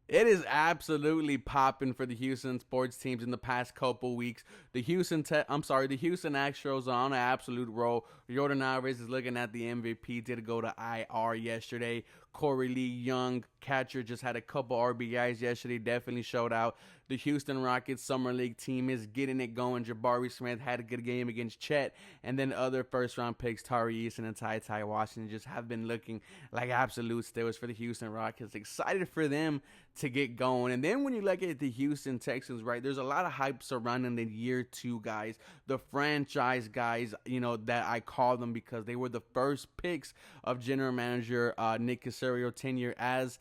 It is absolutely popping for the Houston sports teams in the past couple weeks. The the Houston Astros are on an absolute roll. Jordan Alvarez is looking at the MVP. Did go to IR yesterday. Corey Lee Young, catcher, just had a couple RBIs yesterday. Definitely showed out. The Houston Rockets Summer League team is getting it going. Jabari Smith had a good game against Chet, and then other first-round picks, Tari Eason and Ty Washington, just have been looking like absolute steals for the Houston Rockets. Excited for them to get going. And then when you look at the Houston Texans, right, there's a lot of hype surrounding the year two guys, the franchise guys, that I call them because they were the first picks of general manager Nick Caserio tenure as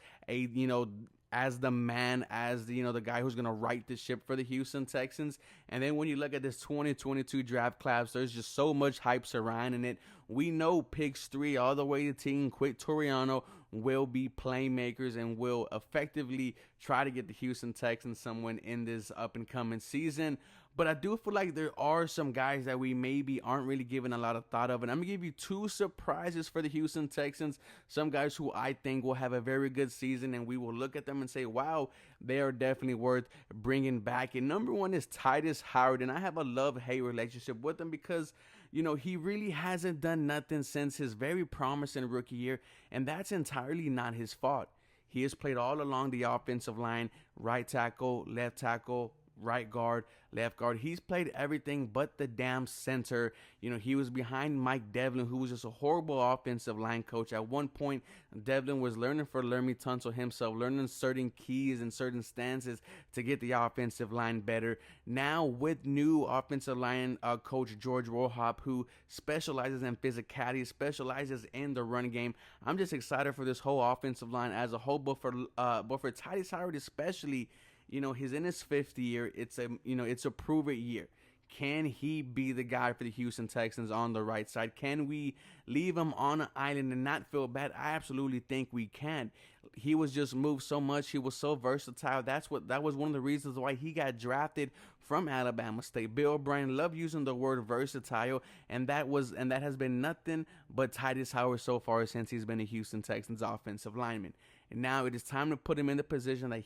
as the man, as the guy who's gonna right the ship for the Houston Texans. And then when you look at this 2022 draft class, there's just so much hype surrounding it. We know picks 3 all the way to team Quick Toriano will be playmakers and will effectively try to get the Houston Texans someone in this up and coming season. But I do feel like there are some guys that we maybe aren't really giving a lot of thought of. And I'm going to give you 2 surprises for the Houston Texans. Some guys who I think will have a very good season, and we will look at them and say, wow, they are definitely worth bringing back. And number 1 is Titus Howard. And I have a love-hate relationship with him because he really hasn't done nothing since his very promising rookie year. And that's entirely not his fault. He has played all along the offensive line, right tackle, left tackle, right guard, left guard. He's played everything but the damn center. He was behind Mike Devlin, who was just a horrible offensive line coach. At one point, Devlin was learning for Lermy Tunsil himself, learning certain keys and certain stances to get the offensive line better. Now with new offensive line coach George Rohop, who specializes in physicality, specializes in the run game, I'm just excited for this whole offensive line as a whole, but for Titus Howard especially. He's in his 5th year. It's a prove it year. Can he be the guy for the Houston Texans on the right side? Can we leave him on an island and not feel bad? I absolutely think we can. He was just moved so much. He was so versatile. That was one of the reasons why he got drafted from Alabama State. Bill O'Brien loved using the word versatile, and that has been nothing but Titus Howard so far since he's been a Houston Texans offensive lineman. And now it is time to put him in the position that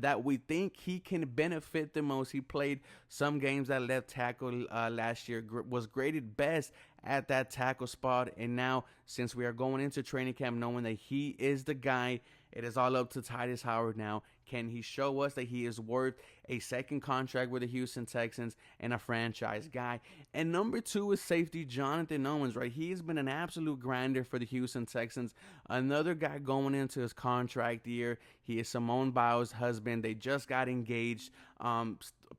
that we think he can benefit the most. He played some games at left tackle last year, was graded best at that tackle spot. And now, since we are going into training camp knowing that he is the guy, it is all up to Titus Howard now. Can he show us that he is worth a second contract with the Houston Texans and a franchise guy? And number 2 is safety Jonathan Owens, right? He has been an absolute grinder for the Houston Texans. Another guy going into his contract year. He is Simone Biles' husband. They just got engaged.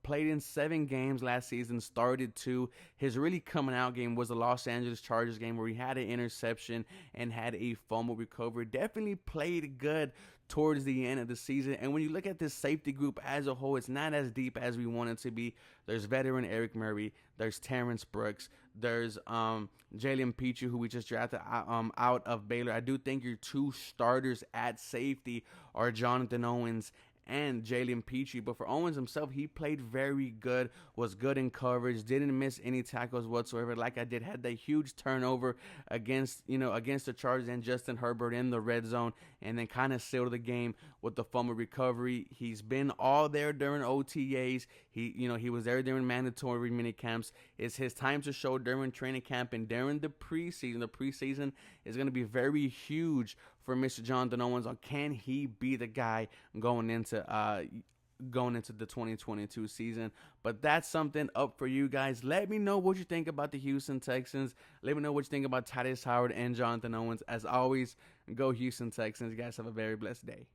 Played in 7 games last season, started 2. His really coming out game was the Los Angeles Chargers game where he had an interception and had a fumble recovery. Definitely played good towards the end of the season. And when you look at this safety group as a whole, it's not as deep as we want it to be. There's veteran Eric Murray, there's Terrence Brooks, there's Jalen Pichu, who we just drafted out of Baylor. I do think your 2 starters at safety are Jonathan Owens and Jalen Pitre. But for Owens himself, he played very good, was good in coverage, didn't miss any tackles whatsoever. Like I did, had that huge turnover against the Chargers and Justin Herbert in the red zone, and then kind of sealed the game with the fumble recovery. He's been all there during OTAs. He was there during mandatory mini camps. It's his time to show during training camp and during the preseason. The preseason is going to be very huge for Mr. Jonathan Owens on can he be the guy going into the 2022 season. But that's something up for you guys. Let me know what you think about the Houston Texans. Let me know what you think about Titus Howard and Jonathan Owens. As always, go Houston Texans. You guys have a very blessed day.